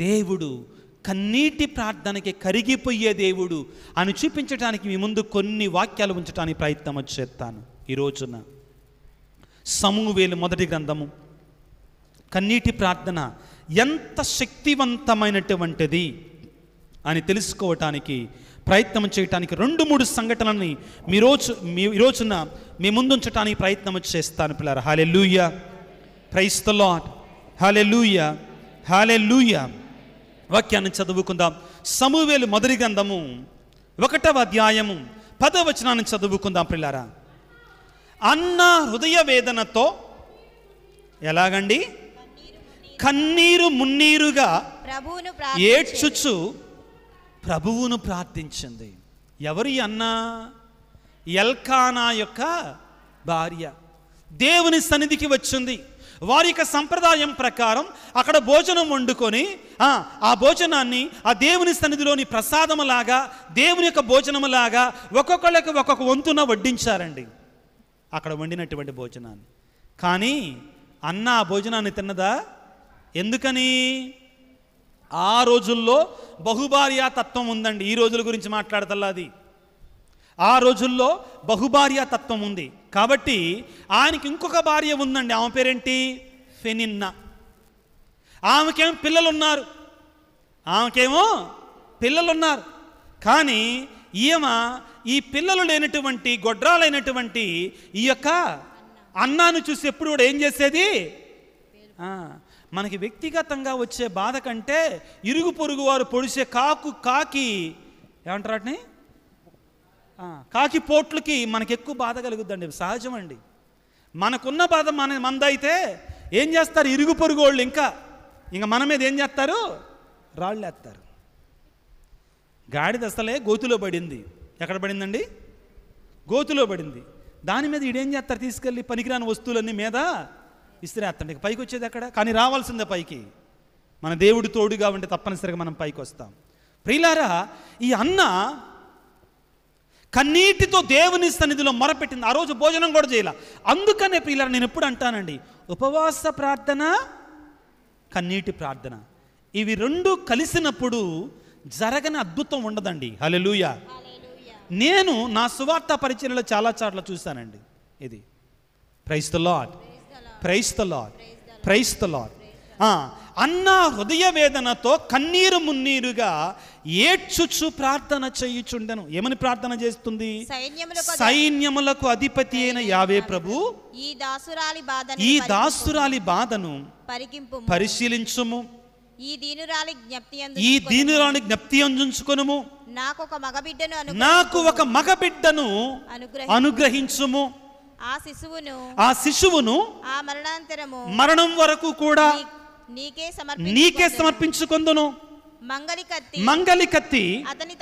దేవుడు కన్నీటి ప్రార్థనకి కరిగిపోయే దేవుడు అని చూపించడానికి మీ ముందు కొన్ని వాక్యాలు ఉంచడానికి ప్రయత్నం చేస్తాను. ఈ రోజున సమూవేలు మొదటి గ్రంథము కన్నీటి ప్రార్థన ఎంత శక్తివంతమైనటువంటిది అని తెలుసుకోవటానికి ప్రయత్నం చేయటానికి 2-3 సంఘటనల్ని ఈ రోజున మీ ముందు ఉంచడానికి ప్రయత్నం చేస్తాను పిల్లరా. హల్లెలూయా, ప్రైజ్ ది లార్డ్, హల్లెలూయా, హల్లెలూయా. వాక్యాన్ని చదువుకుందాం. సమూవేలు మొదటి గ్రంథము 1వ అధ్యాయము 10వ వచనాన్ని చదువుకుందాం పిల్లరా. అన్న హృదయ వేదనతో ఎలాగండి కన్నీరు మున్నీరుగా ఏడ్చుచు ప్రభువును ప్రార్థించింది. ఎవరి అన్న? ఎల్కానా యొక్క భార్య దేవుని సన్నిధికి వచ్చింది. వారి యొక్క సంప్రదాయం ప్రకారం అక్కడ భోజనం వండుకొని ఆ భోజనాన్ని ఆ దేవుని సన్నిధిలోని ప్రసాదములాగా, దేవుని యొక్క భోజనములాగా ఒక్కొక్కళ్ళకి ఒక్కొక్క వంతున వడ్డించారండి అక్కడ వండినటువంటి భోజనాన్ని. కానీ అన్న ఆ భోజనాన్ని తిన్నదా? ఎందుకని? ఆ రోజుల్లో బహుభార్యా తత్వం ఉందండి. ఈ రోజుల గురించి మాట్లాడతల్లా అది. ఆ రోజుల్లో బహుభార్యా తత్వం ఉంది కాబట్టి ఆయనకి ఇంకొక భార్య ఉందండి. ఆమె పేరేంటి? ఫెనిన్నా. ఆమెకేమో పిల్లలున్నారు. కానీ ఈమె ఈ పిల్లలు లేనటువంటి గొడ్రాలైనటువంటి ఈ యొక్క అన్నాను చూసి ఎప్పుడు కూడా ఏం చేసేది? మనకి వ్యక్తిగతంగా వచ్చే బాధ కంటే ఇరుగు పొరుగు వారు పొడిచే కాకి ఏమంటారు వాటిని? కాకి పోట్లకి మనకి ఎక్కువ బాధ కలుగుద్దండి. సహజం అండి. మనకున్న బాధ మందైతే ఏం చేస్తారు? ఇరుగు పొరుగు వాళ్ళు ఇంకా మన మీద ఏం చేస్తారు? రాళ్ళు వేస్తారు. గాడిద అసలే గోతులో పడింది. ఎక్కడ పడిందండి? గోతులో పడింది. దాని మీద ఈడేం చేస్తారు? తీసుకెళ్ళి పనికిరాని వస్తువులన్నీ మీద ఇస్త్రేస్తాండి. పైకి వచ్చేది అక్కడ. కానీ రావాల్సిందే పైకి. మన దేవుడు తోడుగా ఉంటే తప్పనిసరిగా మనం పైకి వస్తాం. ప్రియులారా, ఈ అన్న కన్నీటితో దేవుని సన్నిధిలో మొరపెట్టింది. ఆ రోజు భోజనం కూడా చేయాల. అందుకనే ప్రియులారా, నేను ఎప్పుడు అంటానండి, ఉపవాస ప్రార్థన, కన్నీటి ప్రార్థన, ఇవి 2 కలిసినప్పుడు జరగని అద్భుతం ఉండదండి. హల్లెలూయా. నేను నా సువార్త పరిచర్యలో చాలా చోట్ల చూశానండి ఇది. Praise the Lord, praise the Lord, praise the Lord. అన్న హృదయ వేదనతో కన్నీరు మున్నీరుగా ఏడ్చుచు ప్రార్థన చేయుచుండెను. ఏమని ప్రార్థన చేస్తుంది? సైన్యములకు అధిపతి అయిన యావే ప్రభు, ఈ దాసురాలి బాధను పరిశీలించుము, ఈ దీనురాలి జ్ఞప్తి అందించుకొనుము, నాకు ఒక మగబిడ్డను అనుగ్రహించుము, ఆ శిశువును మరణం వరకు కూడా నీకే సమర్పించుకొందును. మంగలి కత్తి అతని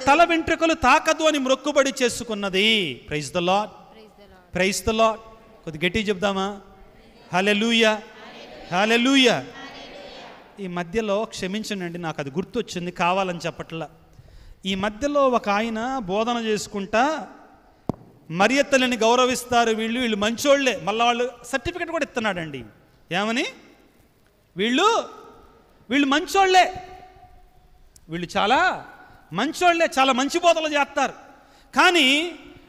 తల వెంట్రుకలు తాకదు అని మొక్కుబడి చేసుకున్నది. Praise the Lord, praise the Lord. కొద్ది గట్టి చెప్దామా? హల్లెలూయా, హల్లెలూయా. ఈ మధ్యలో క్షమించండి, నాకు అది గుర్తొచ్చింది, కావాలని చెప్పట్లా. ఈ మధ్యలో ఒక ఆయన బోధన చేసుకుంటా మరియ తల్లిని గౌరవిస్తారు, వీళ్ళు మంచోళ్లే, మళ్ళీ వాళ్ళు సర్టిఫికెట్ కూడా ఇస్తున్నాడండి. ఏమని? వీళ్ళు మంచోళ్లే, వీళ్ళు చాలా మంచోళ్లే, చాలా మంచి బోధలు చేస్తారు, కానీ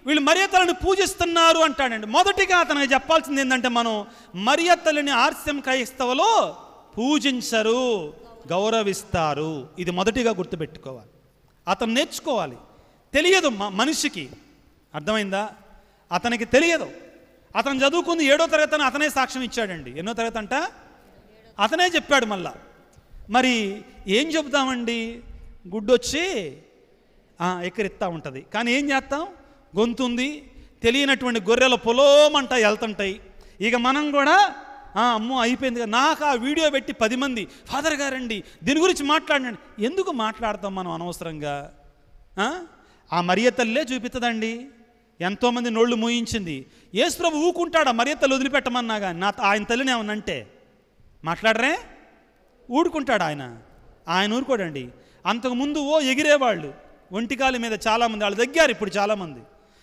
వీళ్ళు మరియ తల్లిని పూజిస్తున్నారు అంటాడండి. మొదటిగా అతనికి చెప్పాల్సింది ఏంటంటే, మనం మరియ తల్లిని ఆర్స్యం క్రైస్తవులు పూజించరు, గౌరవిస్తారు. ఇది మొదటిగా గుర్తుపెట్టుకోవాలి. అతను నేర్చుకోవాలి. తెలియదు మనిషికి, అర్థమైందా? అతనికి తెలియదు. అతను చదువుకుంది 7వ తరగతి అని అతనే సాక్ష్యం ఇచ్చాడండి. ఎన్నో తరగతి అంట అతనే చెప్పాడు. మళ్ళా మరి ఏం చెబుతామండి? గుడ్డొచ్చి ఎక్కరిస్తూ ఉంటుంది, కానీ ఏం చేస్తాం? గొంతుంది, తెలియనటువంటి గొర్రెల పొలోమంట వెళ్తుంటాయి. ఇక మనం కూడా అమ్మో అయిపోయింది కదా. నాకు ఆ వీడియో పెట్టి 10 మంది ఫాదర్ గారండి దీని గురించి మాట్లాడండి. ఎందుకు మాట్లాడతాం మనం అనవసరంగా? ఆ మరియ తల్లే చూపిస్తుందండి. ఎంతోమంది నోళ్ళు మూయించింది. యేసు ప్రభు ఊకుంటాడా మరియ తల్లి వదిలిపెట్టమన్నా? కానీ ఆయన తల్లిని ఏమన్నంటే మాట్లాడరే? ఊడుకుంటాడు ఆయన ఊరుకోడండి. అంతకుముందు ఎగిరేవాళ్ళు ఒంటికాలి మీద చాలామంది, వాళ్ళు దగ్గారు ఇప్పుడు చాలామంది.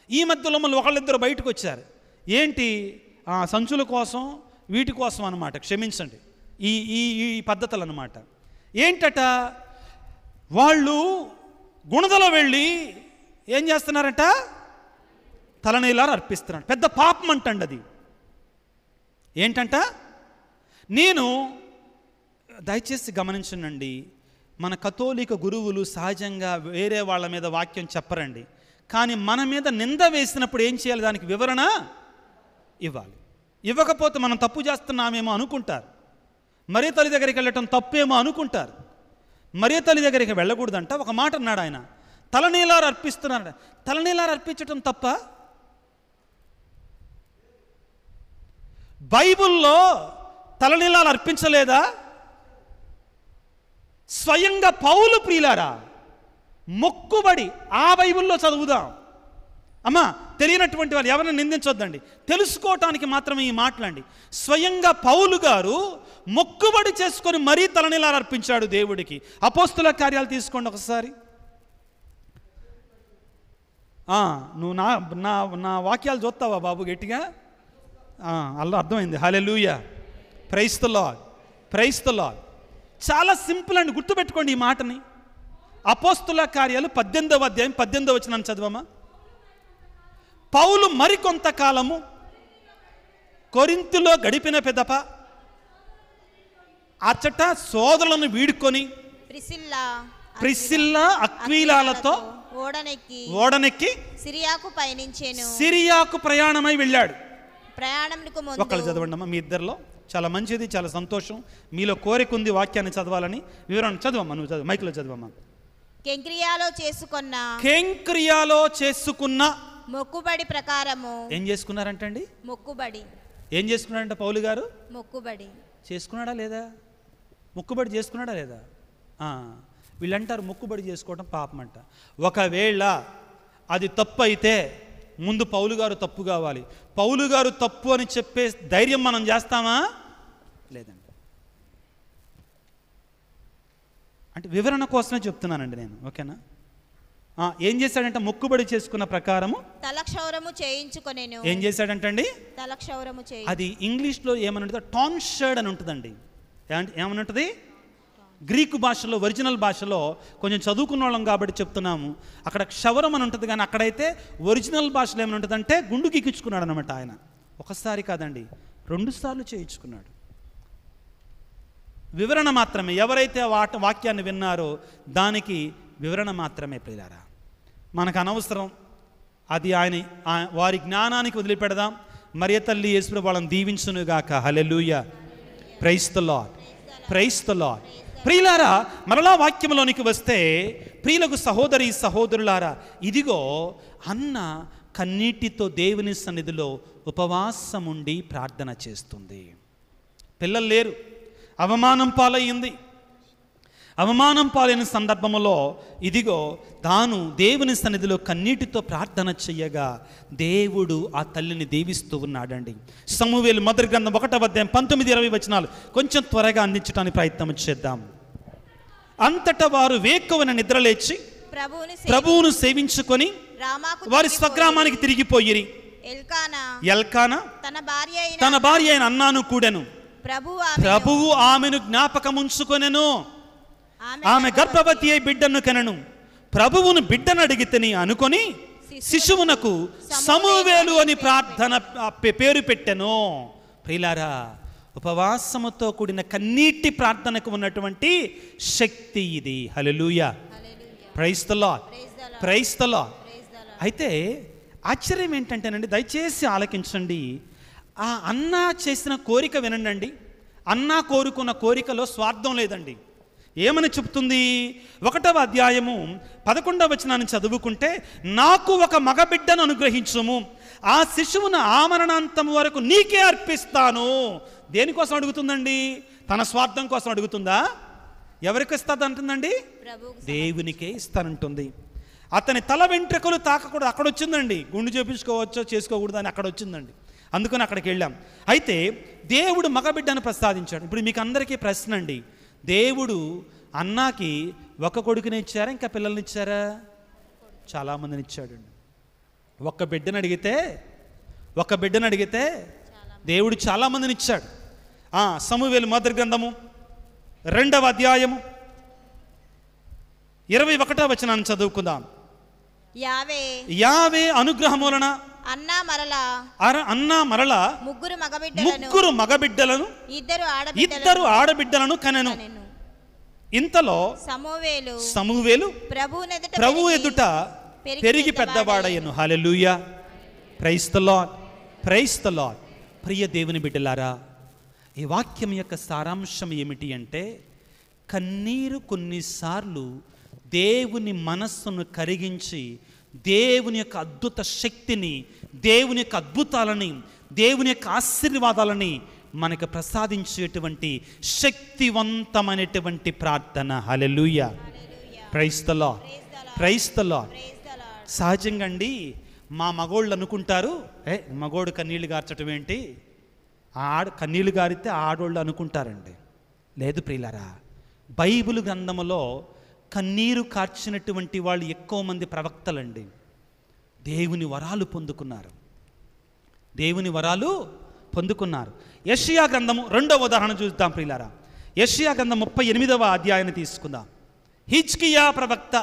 ఈ మధ్యలో మళ్ళీ ఒకళ్ళిద్దరు బయటకు వచ్చారు. ఏంటి? సంచుల కోసం, వీటి కోసం అనమాట. క్షమించండి, ఈ పద్ధతులు అనమాట. ఏంటట, వాళ్ళు గుణదలో వెళ్ళి ఏం చేస్తున్నారట, తలనీలాలు అర్పిస్తున్నాడు. పెద్ద పాపం అంటండి అది. ఏంటంట, నేను దయచేసి గమనించండి, మన కథోలిక గురువులు సహజంగా వేరే వాళ్ళ మీద వాక్యం చెప్పరండి. కానీ మన మీద నింద వేసినప్పుడు ఏం చేయాలి, దానికి వివరణ ఇవ్వాలి. ఇవ్వకపోతే మనం తప్పు చేస్తున్నామేమో అనుకుంటారు. మరియ తల్లి దగ్గరికి వెళ్ళటం తప్పేమో అనుకుంటారు. మరియ తల్లి దగ్గరికి వెళ్ళకూడదంట. ఒక మాట అన్నాడు ఆయన, తలనీలారు అర్పిస్తున్నాడు. తలనీలారు అర్పించటం తప్ప? బైబిల్లో తలనీలాలు అర్పించలేదా? స్వయంగా పౌలు ప్రియులారా, మొక్కుబడి ఆ బైబిల్లో చదువుదాం. అమ్మా, తెలియనటువంటి వాళ్ళు ఎవరిని నిందించొద్దండి, తెలుసుకోవటానికి మాత్రమే ఈ మాటలండి. స్వయంగా పౌలు గారు మొక్కుబడి చేసుకొని మరీ తలనీలాలు అర్పించాడు దేవుడికి. అపోస్తుల కార్యాలు తీసుకోండి ఒకసారి. నువ్వు నా నా నా వాక్యాలు చూస్తావా బాబు గట్టిగా? అలా అర్థమైంది. Hallelujah, praise the Lord, praise the Lord. చాలా సింపుల్ అండి, గుర్తుపెట్టుకోండి ఈ మాటని. అపోస్తుల కార్యాలు 18వ అధ్యాయం 18వ వచనాన్ని చదవమా. పౌలు మరికొంతకాలము కొరింథులో గడిపిన పిదప అచ్చట సోదరులను వీడుకొని ప్రిస్సిల్లా అక్వీలాలతో ఓడనెక్కి సిరియాకు ప్రయాణమై వెళ్ళాడు. ఒకళ్ళు చదవండి అమ్మా మీ ఇద్దరిలో. చాలా మంచిది, చాలా సంతోషం. మీలో కోరిక ఉంది వాక్యాన్ని చదవాలని. వివరణ చదవమ్మా, నువ్వు చదువు, మైక్లో చదవమ్మా. కెంక్రియాలో చేసుకున్న మొక్కుబడి ప్రకారము ఏం చేసుకున్నారంటండి? మొక్కుబడి. ఏం చేసుకున్నారంట పౌలు గారు? మొక్కుబడి చేసుకున్నాడా లేదా? మొక్కుబడి చేసుకున్నాడా లేదా? వీళ్ళంటారు మొక్కుబడి చేసుకోవడం పాపం అంట. ఒకవేళ అది తప్పు అయితే ముందు పౌలు గారు తప్పు కావాలి. పౌలు గారు తప్పు అని చెప్పే ధైర్యం మనం చేస్తామా? లేదండి. అంటే వివరణ కోసమే చెప్తున్నానండి నేను, ఓకేనా? ఏం చేశాడంటే మొక్కుబడి చేసుకున్న ప్రకారము తలక్షౌరము చేయించుకొనెను. ఏం చేశాడంటండి? తలక్షౌరము చేయి. అది ఇంగ్లీష్లో ఏమని టాన్షర్డ్ అని ఉంటుందండి. ఏమని ఉంటుంది? గ్రీకు భాషలో, ఒరిజినల్ భాషలో, కొంచెం చదువుకున్న వాళ్ళం కాబట్టి చెప్తున్నాము, అక్కడ క్షవరం అని ఉంటుంది. కానీ అక్కడైతే ఒరిజినల్ భాషలో ఏమని ఉంటుంది అంటే గుండు గీకించుకున్నాడు అనమాట. ఆయన ఒకసారి కాదండి, 2 సార్లు చేయించుకున్నాడు. వివరణ మాత్రమే. ఎవరైతే వాక్యాన్ని విన్నారో దానికి వివరణ మాత్రమే ప్రియులారా. మనకు అనవసరం అది. వారి జ్ఞానానికి వదిలిపెడదాం. మరియ తల్లి యేసు వాళ్ళని దీవించునుగాక. Hallelujah, praise the Lord, praise the Lord. ప్రియులారా, మరలా వాక్యంలోనికి వస్తే, ప్రియులకు సహోదరి సహోదరులారా, ఇదిగో అన్న కన్నీటితో దేవుని సన్నిధిలో ఉపవాసముండి ప్రార్థన చేస్తుంది. పిల్లలు లేరు, అవమానం పాలయ్యింది. అవమానం పాలైన సందర్భంలో ఇదిగో తాను దేవుని సన్నిధిలో కన్నీటితో ప్రార్థన చెయ్యగా దేవుడు ఆ తల్లిని దీవిస్తూ ఉన్నాడండి. సమూయేలు మొదటి గ్రంథం 1వ అధ్యాయం 19-20 వచనాలు కొంచెం త్వరగా అందించడానికి ప్రయత్నం చేద్దాం. అంతటా వారు వేకువన నిద్రలేచి ప్రభువును సేవించుకొని వారి స్వగ్రామానికి తిరిగిపోయిరి. ఎల్కానా తన భార్య అయిన అన్నాను కూడెను. ప్రభువు ఆమెను జ్ఞాపకముంచుకొనెను. ఆమె గర్భవతి అయి బిడ్డను కనెను. ప్రభువును బిడ్డను అడిగితని అనుకొని శిశువునకు సమూవేలు అని ప్రార్థన పేరు పెట్టెను. ప్రియులారా, ఉపవాసముతో కూడిన కన్నీటి ప్రార్థనకు ఉన్నటువంటి శక్తి ఇది. Hallelujah, praise the Lord, praise the Lord. అయితే ఆశ్చర్యం ఏంటంటేనండి, దయచేసి ఆలకించండి. ఆ అన్న చేసిన కోరిక వినండి. అన్న కోరుకున్న కోరికలో స్వార్థం లేదండి. ఏమని చెప్తుంది? 1వ అధ్యాయము 11వ వచనాన్ని చదువుకుంటే, నాకు ఒక మగబిడ్డను అనుగ్రహించుము, ఆ శిశువును ఆమరణాంతం వరకు నీకే అర్పిస్తాను. దేనికోసం అడుగుతుందండి? తన స్వార్థం కోసం అడుగుతుందా? ఎవరికి ఇస్తాదంటుందండి? దేవునికే ఇస్తానంటుంది. అతని తల వెంట్రుకలు తాకకూడదు. అక్కడ వచ్చిందండి. గుండు చేపించుకోవచ్చో చేసుకోకూడదు అని అక్కడ వచ్చిందండి. అందుకని అక్కడికి వెళ్ళాం. అయితే దేవుడు మగబిడ్డను ప్రసాదించాడు. ఇప్పుడు మీకు అందరికీ ప్రశ్న అండి, దేవుడు అన్నాకి ఒక కొడుకుని ఇచ్చారా, ఇంకా పిల్లల్ని ఇచ్చారా? చాలామందిని ఇచ్చాడండి. ఒక బిడ్డను అడిగితే దేవుడు చాలామందిని ఇచ్చాడు. సమూయేలు మొదటి గ్రంథము 2వ అధ్యాయము 21వ వచనాన్ని చదువుకుందాం. యావే అనుగ్రహం వలన అన్నా మరలా ముగ్గురు మగబిడ్డలను ఇద్దరు ఆడబిడ్డలను కనెను. ఇంతలో సమూవేలు ప్రభు ఎదుట పెరిగి పెద్దవాడయ్యను. Hallelujah, praise the Lord, praise the Lord. ప్రియ దేవుని బిడ్డలారా, ఈ వాక్యం యొక్క సారాంశం ఏమిటి అంటే, కన్నీరు కొన్నిసార్లు దేవుని మనస్సును కరిగించి దేవుని యొక్క అద్భుత శక్తిని, దేవుని యొక్క అద్భుతాలని, దేవుని యొక్క ఆశీర్వాదాలని మనకు ప్రసాదించేటువంటి శక్తివంతమైనటువంటి ప్రార్థన. Hallelujah, praise the Lord, praise the Lord. సహజంగా అండి మా మగోళ్ళు అనుకుంటారు, మగోడు కన్నీళ్ళు గార్చటం ఏంటి, కన్నీళ్ళు గారితే ఆడోళ్ళు అనుకుంటారండి. లేదు ప్రియులారా, బైబిల్ గ్రంథములో కన్నీరు కార్చినటువంటి వాళ్ళు ఎక్కువ మంది ప్రవక్తలండి. దేవుని వరాలు పొందుకున్నారు, దేవుని వరాలు పొందుకున్నారు. యెషయా గ్రంథము 2వ ఉదాహరణ చూద్దాం ప్రియులారా. యెషయా గ్రంథం 38వ అధ్యాయాన్ని తీసుకుందాం. హిజ్కియా ప్రవక్త,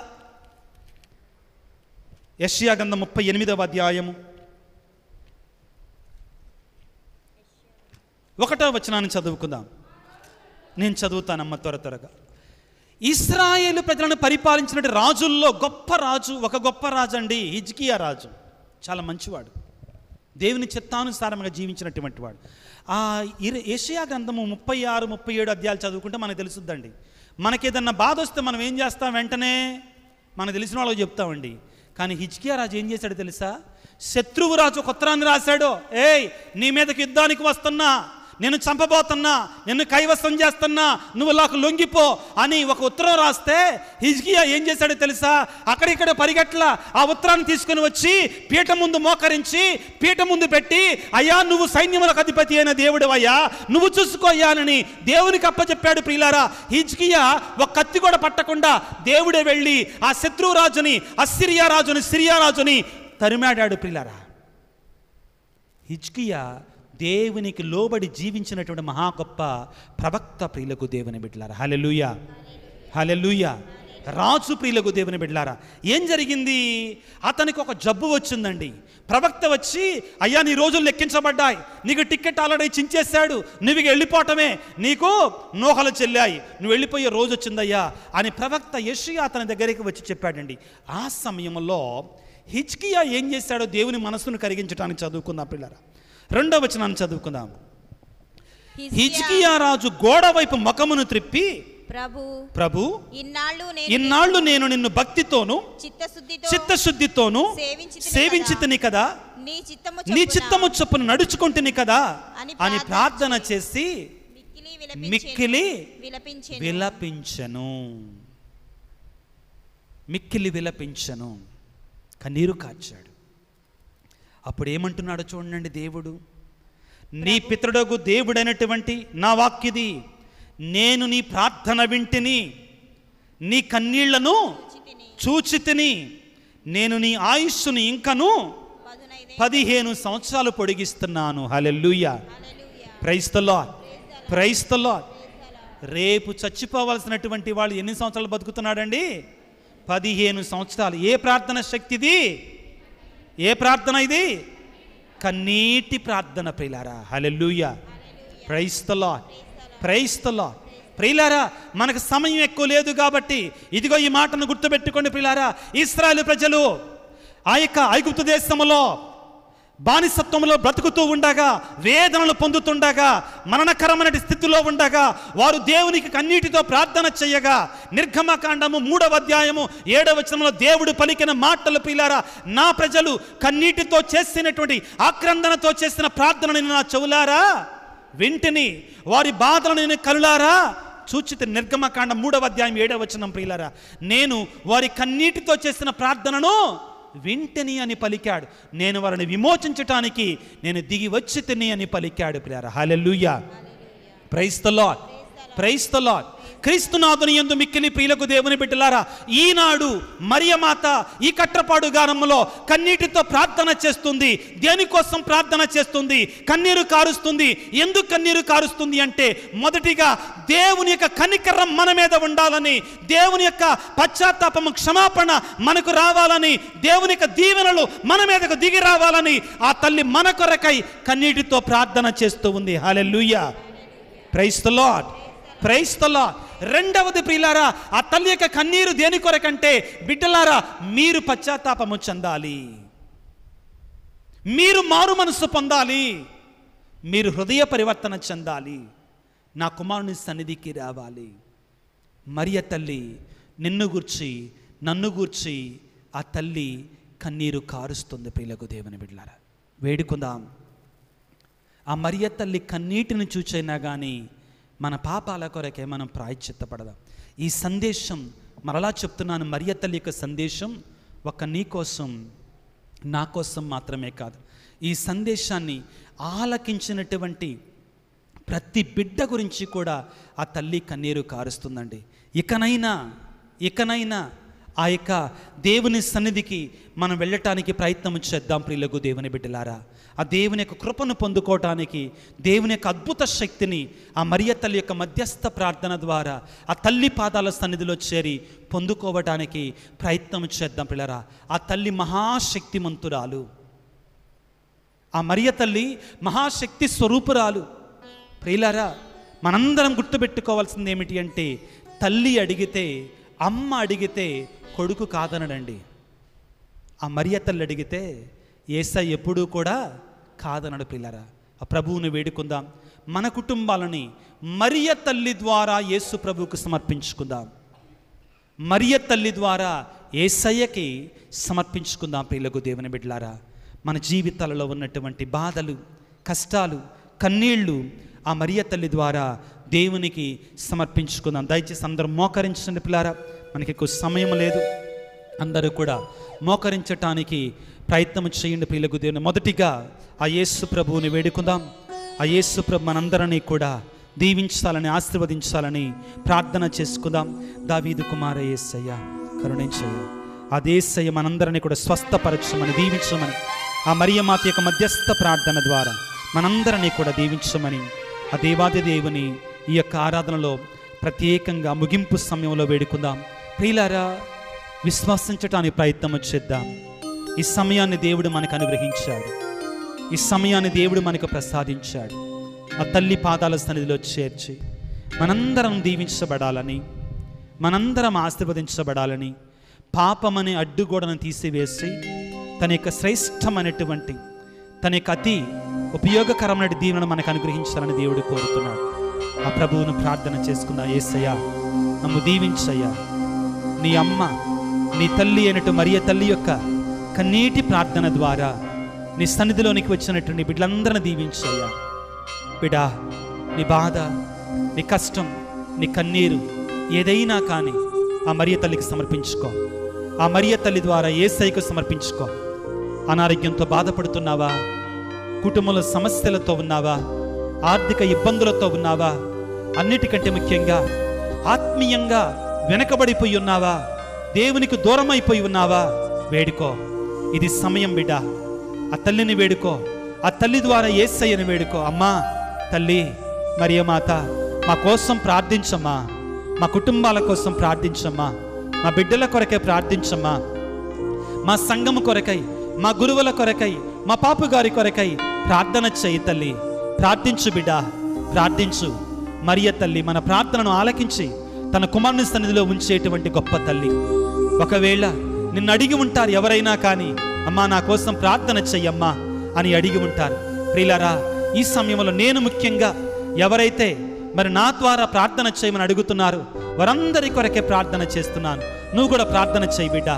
యెషయా గ్రంథం 38వ అధ్యాయము 1వ వచనాన్ని చదువుకుందాం. నేను చదువుతానమ్మ త్వరగా. ఇశ్రాయేలు ప్రజలను పరిపాలించిన రాజుల్లో ఒక గొప్ప రాజు అండి హిజ్కియా రాజు. చాలా మంచివాడు, దేవుని చిత్తానుసారంగా జీవించినటువంటి వాడు. యెషయా గ్రంథము 36, 37 అధ్యాయాలు చదువుకుంటే మనకు తెలుసుద్దండి. మనకేదన్నా బాధ వస్తే మనం ఏం చేస్తాం, వెంటనే మనకు తెలిసిన వాళ్ళకి చెప్తామండి. కానీ హిజ్కియా రాజు ఏం చేశాడో తెలుసా? శత్రువు రాజు ఒక ఉత్తరాన్ని రాశాడు, నీ మీదకి యుద్ధానికి వస్తున్నా, నేను చంపబోతున్నా, నిన్ను కైవసం చేస్తున్నా, నువ్వు నాకు లొంగిపో అని ఒక ఉత్తరం రాస్తే హిజ్కియా ఏం చేశాడో తెలుసా? అక్కడిక్కడ పరిగెట్ల ఆ ఉత్తరాన్ని తీసుకుని వచ్చి పీఠ ముందు మోకరించి పీఠ ముందు పెట్టి, అయ్యా నువ్వు సైన్యములకు అధిపతి అయిన దేవుడు అయ్యా, నువ్వు చూసుకోయ్యానని దేవునికి అప్పచెప్పాడు. ప్రియులారా, హిజ్కియా ఒక కత్తి కూడా పట్టకుండా దేవుడే వెళ్ళి ఆ శత్రువు రాజుని, అస్సిరియా రాజుని, సిరియా రాజుని తరిమాడాడు. ప్రియులారా, హిజ్కియా దేవునికి లోబడి జీవించినటువంటి మహా గొప్ప ప్రవక్త. ప్రియులకు దేవుని బిడ్డలారా, హల్లెలూయా, హల్లెలూయా. రాజు ప్రియులకు దేవుని బిడ్డలారా, ఏం జరిగింది? అతనికి ఒక జబ్బు వచ్చిందండి. ప్రవక్త వచ్చి, అయ్యా నీ రోజులు లెక్కించబడ్డాయి, నీకు టికెట్ ఆల్రెడీ చించేశాడు, నువ్వు వెళ్ళిపోవటమే, నీకు నోహలు చెల్లాయి, నువ్వు వెళ్ళిపోయే రోజు వచ్చిందయ్యా అని ప్రవక్త యెషయా అతని దగ్గరికి వచ్చి చెప్పాడండి. ఆ సమయంలో హిజ్కియా ఏం చేశాడో దేవుని మనసును కరిగించడానికి చదువుకుందాం పిల్లరా. 2వ వచనాన్ని చదువుకుందాం. హిజ్కియా రాజు గోడ వైపు ముఖమును త్రిప్పి, ప్రభు ఇన్నాళ్ళు నేను నిన్ను భక్తితోను చిత్తశుద్ధితోను సేవించితిని కదా, నీ చిత్తము చొప్పున నడుచుకుంటుని కదా అని ప్రార్థన చేసి మిక్కిలి విలపించను, కన్నీరు కార్చాడు. అప్పుడు ఏమంటున్నాడో చూడండి దేవుడు, నీ పితరుడగు దేవుడైనటువంటి నా వాక్యది, నేను నీ ప్రార్థన వింటిని, నీ కన్నీళ్లను చూచితిని, నేను నీ ఆయుష్ను ఇంకను 15 సంవత్సరాలు పొడిగిస్తున్నాను. Hallelujah, praise the Lord, praise the Lord. రేపు చచ్చిపోవలసినటువంటి వాళ్ళు ఎన్ని సంవత్సరాలు బతుకుతున్నాడండి? 15 సంవత్సరాలు. ఏ ప్రార్థన శక్తిది? ఏ ప్రార్థన ఇది? కన్నీటి ప్రార్థన ప్రియులారా. Hallelujah, praise the Lord, praise the Lord. ప్రియులారా, మనకు సమయం ఎక్కువ లేదు కాబట్టి ఇదిగో ఈ మాటను గుర్తుపెట్టుకోండి ప్రియులారా. ఇశ్రాయేలు ప్రజలు ఆ యొక్క ఐగుప్తు దేశంలో బానిసత్వంలో బ్రతుకుతూ ఉండగా, వేదనలు పొందుతుండగా, మరణకరమైన స్థితిలో ఉండగా వారు దేవునికి కన్నీటితో ప్రార్థన చేయగా, నిర్గమకాండము 3వ అధ్యాయము 7వ వచనంలో దేవుడు పలికిన మాటలు ప్రియులారా, నా ప్రజలు కన్నీటితో చేసినటువంటి ఆక్రందనతో చేసిన ప్రార్థనని నా చెవులారా వింటిని, వారి బాధలను నేను కనులారా చూచితే. నిర్గమకాండం 3వ అధ్యాయం 7వ వచనం ప్రియులారా, నేను వారి కన్నీటితో చేసిన ప్రార్థనను వింటిని అని పలికాడు, నేను వారిని విమోచించటానికి నేను దిగి వచ్చి తిని అని పలికాడు ప్రియులారా. Hallelujah, praise the Lord, praise the Lord. క్రీస్తునాథుని యందు మిక్కిలి ప్రియులకు దేవుని బిడ్డలారా, ఈనాడు మరియమాత ఈ కట్రపాడు గానములో కన్నీటితో ప్రార్థన చేస్తుంది. దేనికోసం ప్రార్థన చేస్తుంది? కన్నీరు కారుస్తుంది. ఎందుకు కన్నీరు కారుస్తుంది అంటే, మొదటిగా దేవుని యొక్క కనికరం మన మీద ఉండాలని, దేవుని యొక్క పశ్చాత్తాపము క్షమాపణ మనకు రావాలని, దేవుని యొక్క దీవెనలు మన మీదకు దిగి రావాలని ఆ తల్లి మన కొరకై కన్నీటితో ప్రార్థన చేస్తూ ఉంది. Hallelujah, praise the Lord, praise the Lord. రెండవది ప్రియులారా, ఆ తల్లి యొక్క కన్నీరు దేని కొరకంటే, బిడ్డలారా మీరు పశ్చాత్తాపము చెందాలి, మీరు మారు మనసు పొందాలి, మీరు హృదయ పరివర్తన చెందాలి, నా కుమారుని సన్నిధికి రావాలి. మరియ తల్లి నిన్ను గూర్చి నన్ను గూర్చి ఆ తల్లి కన్నీరు కారుస్తుంది. ప్రియులకు దేవుని బిడ్డలారా, వేడుకుందాం. ఆ మరియ తల్లి కన్నీటిని చూచైనా కానీ మన పాపాల కొరకే మనం ప్రాయశ్చిత్తపడదాం. ఈ సందేశం మరలా చెప్తున్నాను, మరియ తల్లి యొక్క సందేశం ఒక నీ కోసం నా కోసం మాత్రమే కాదు. ఈ సందేశాన్ని ఆలకించినటువంటి ప్రతి బిడ్డ గురించి కూడా ఆ తల్లి కన్నీరు కారుస్తుందండి. ఇకనైనా ఆ యొక్క దేవుని సన్నిధికి మనం వెళ్ళటానికి ప్రయత్నం చేద్దాం. ప్రియులకు దేవుని బిడ్డలారా, ఆ దేవుని యొక్క కృపను పొందుకోవటానికి, దేవుని యొక్క అద్భుత శక్తిని ఆ మరియ తల్లి యొక్క మధ్యస్థ ప్రార్థన ద్వారా ఆ తల్లి పాదాల సన్నిధిలో చేరి పొందుకోవటానికి ప్రయత్నం చేద్దాం. పిల్లరా, ఆ తల్లి మహాశక్తిమంతురాలు, ఆ మరియ తల్లి మహాశక్తి స్వరూపురాలు. ప్రియులారా, మనందరం గుర్తుపెట్టుకోవాల్సింది ఏమిటి అంటే, తల్లి అడిగితే, అమ్మ అడిగితే కొడుకు కాదనడండి. ఆ మరియ తల్లి అడిగితే యేసయ్య ఎప్పుడూ కూడా కాదనడు. పిల్లరా, ఆ ప్రభువుని వేడుకుందాం. మన కుటుంబాలని మరియ తల్లి ద్వారా యేసు ప్రభువుకు సమర్పించుకుందాం. మరియ తల్లి ద్వారా యేసయ్యకి సమర్పించుకుందాం. ప్రియులకు దేవుని బిడ్డలారా, మన జీవితాలలో ఉన్నటువంటి బాధలు, కష్టాలు, కన్నీళ్ళు ఆ మరియ తల్లి ద్వారా దేవునికి సమర్పించుకుందాం. దయచేసి అందరూ మోకరించండి పిల్లారా, మనకి ఎక్కువ సమయం లేదు. అందరూ కూడా మోకరించటానికి ప్రయత్నం చేయండి ప్రియులకు దేవుని. మొదటిగా ఆ యేసు ప్రభువుని వేడుకుందాం. ఆ యేసు ప్రభు మనందరినీ కూడా దీవించాలని, ఆశీర్వదించాలని ప్రార్థన చేసుకుందాం. దావీదు కుమార యేసయ్య కరుణించయ్య, ఆ యేసయ్య మనందరినీ కూడా స్వస్థపరచమని, దీవించమని, ఆ మరియమాత యొక్క మధ్యస్థ ప్రార్థన ద్వారా మనందరినీ కూడా దీవించమని ఆ దేవాది దేవుని ఈ యొక్క ఆరాధనలో ప్రత్యేకంగా ముగింపు సమయంలో వేడుకుందాం. ప్రియులారా, విశ్వసించటానికి ప్రయత్నం చేద్దాం. ఈ సమయాన్ని దేవుడు మనకు అనుగ్రహించాడు, ఈ సమయాన్ని దేవుడు మనకు ప్రసాదించాడు. ఆ తల్లి పాదాల సన్నిధిలో చేర్చి మనందరం దీవించబడాలని, మనందరం ఆశీర్వదించబడాలని, పాపమనే అడ్డుగోడను తీసివేసి తన యొక్క శ్రేష్టమైనటువంటి, తన యొక్క అతి ఉపయోగకరమైన దీవెనను మనకు అనుగ్రహించాలని దేవుడు కోరుతున్నాడు. ఆ ప్రభువును ప్రార్థన చేసుకుందాం. యేసయ్యా, నన్ను దీవించయ్యా. నీ అమ్మ, నీ తల్లి అయినట్టు మరియ తల్లి యొక్క కన్నీటి ప్రార్థన ద్వారా నీ సన్నిధిలోనికి వచ్చినట్టు నీ బిడ్డలందరినీ దీవించయ్యా. బిడా, నీ బాధ, నీ కష్టం, నీ కన్నీరు ఏదైనా కానీ ఆ మరియ తల్లికి సమర్పించుకో. ఆ మరియ తల్లి ద్వారా యేసయ్యకు సమర్పించుకో. అనారోగ్యంతో బాధపడుతున్నావా? కుటుంబంలో సమస్యలతో ఉన్నావా? ఆర్థిక ఇబ్బందులతో ఉన్నావా? అన్నిటికంటే ముఖ్యంగా ఆత్మీయంగా వెనకబడిపోయి ఉన్నావా? దేవునికి దూరం అయిపోయి ఉన్నావా? వేడుకో, ఇది సమయం బిడ్డ. ఆ తల్లిని వేడుకో, ఆ తల్లి ద్వారా యేసయ్యని వేడుకో. అమ్మా తల్లి మరియమాత, మా కోసం ప్రార్థించమ్మా, మా కుటుంబాల కోసం ప్రార్థించమ్మా, మా బిడ్డల కొరకై ప్రార్థించమ్మా, మా సంఘము కొరకై, మా గురువుల కొరకై, మా పాపు గారి కొరకై ప్రార్థన చేయి తల్లి. ప్రార్థించు బిడ్డ, ప్రార్థించు. మరియ తల్లి మన ప్రార్థనను ఆలకించి తన కుమారుని సన్నిధిలో ఉంచేటువంటి గొప్ప తల్లి. ఒకవేళ నిన్ను అడిగి ఉంటారు ఎవరైనా కానీ, అమ్మా నా కోసం ప్రార్థన చెయ్యమ్మా అని అడిగి ఉంటారు. ప్రియులారా, ఈ సమయంలో నేను ముఖ్యంగా ఎవరైతే మరి నా ద్వారా ప్రార్థన చేయమని అడుగుతున్నారు వారందరి కొరకే ప్రార్థన చేస్తున్నాను. నువ్వు కూడా ప్రార్థన చేయి బిడ్డ.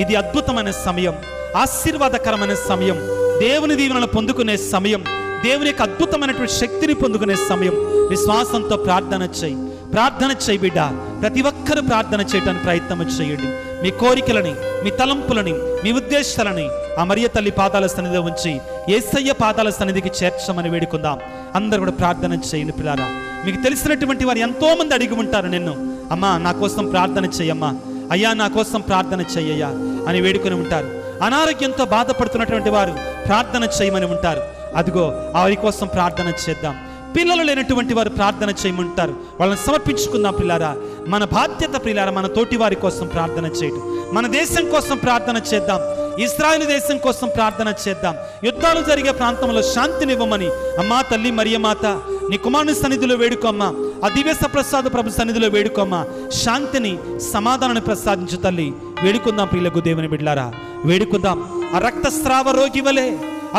ఇది అద్భుతమైన సమయం, ఆశీర్వాదకరమైన సమయం, దేవుని దీవెనలు పొందుకునే సమయం, దేవుని యొక్క అద్భుతమైనటువంటి శక్తిని పొందుకునే సమయం. విశ్వాసంతో ప్రార్థన చేయి, ప్రార్థన చేయి బిడ్డ. ప్రతి ఒక్కరూ ప్రార్థన చేయడానికి ప్రయత్నం చేయండి. మీ కోరికలని, మీ తలంపులని, మీ ఉద్దేశాలని ఆ మరియ తల్లి పాదాల సన్నిధిలో ఉంచి యేసయ్య పాదాల సన్నిధికి చేర్చమని వేడుకుందాం. అందరూ కూడా ప్రార్థన చేయండి పిల్లారా. మీకు తెలిసినటువంటి వారు ఎంతోమంది అడిగి ఉంటారు నిన్ను, అమ్మా నా కోసం ప్రార్థన చెయ్యమ్మా, అయ్యా నా కోసం ప్రార్థన చెయ్యయ్యా అని వేడుకొని ఉంటారు. అనారోగ్యంతో బాధపడుతున్నటువంటి వారు ప్రార్థన చేయమని ఉంటారు. అదిగో వారి కోసం ప్రార్థన చేద్దాం. పిల్లలు లేనటువంటి వారు ప్రార్థన చేయమంటారు, వాళ్ళని సమర్పించుకుందాం. పిల్లారా, మన బాధ్యత పిల్లారా మన తోటి వారి కోసం ప్రార్థన చేయడం. మన దేశం కోసం ప్రార్థన చేద్దాం. ఇశ్రాయేలు దేశం కోసం ప్రార్థన చేద్దాం. యుద్ధాలు జరిగే ప్రాంతంలో శాంతినివ్వమని అమ్మా తల్లి మరియమాత నీ కుమారుని సన్నిధిలో వేడుకోమ్మా. ఆ దివ్య ప్రసాద ప్రభు సన్నిధిలో వేడుకోమ్మా. శాంతిని సమాధానాన్ని ప్రసాదించు తల్లి. వేడుకుందాం ప్రియులకు దేవుని బిడ్డలారా, వేడుకుందాం. ఆ రక్తస్రావ రోగి వలె,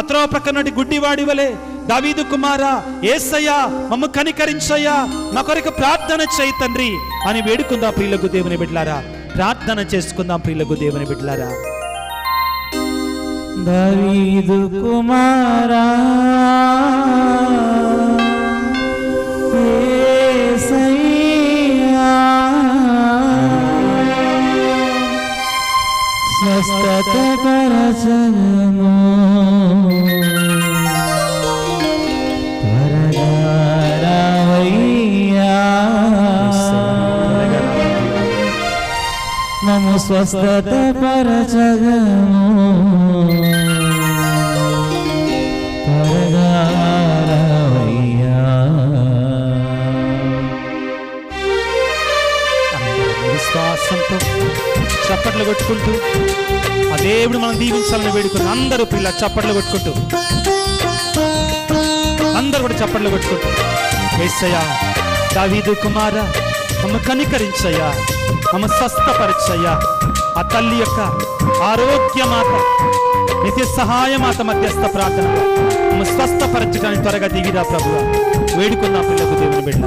అత్రో ప్రక్కనటి గుడ్డివాడి వలె, దావీదు కుమారా యేసయ్యా మమ్ము కనికరించయ్యా, మా కొరకు ప్రార్థన చేయి తండ్రి అని వేడుకుందాం ప్రియులకు దేవుని బిడ్డలారా. ప్రార్థన చేసుకుందాం ప్రియులకు దేవుని బిడ్డలారా. దావీదు కుమారా యేసయ్యా, స్వస్థత పరచము త్వరగా రావయ్యా, మమ్ము స్వస్థత పరచగము త్వరగా రావయ్యా. విశ్వాసంతో చప్పట్లు కొట్టుకుంటూ ఆ దేవుడు మనం దీవించాలని వేడుకుని అందరూ పిల్ల చప్పట్లు కొట్టుకుంటూ, అందరూ కూడా చప్పట్లు కొట్టుకుంటూ, యేసయ్యా దావీదు కుమారా మమ్మ కనికరించయ్యా, మమ్మ స్వస్థపరచయ్యా. ఆ తల్లి యొక్క ఆరోగ్య మాత, నిత్య సహాయ మాత మధ్యస్థ ప్రార్థన మమ్మ స్వస్థపరచడానికి త్వరగా దిగిరా ప్రభువా. వేడుకుందాం పిల్లకు దేవుని బిడ్డ.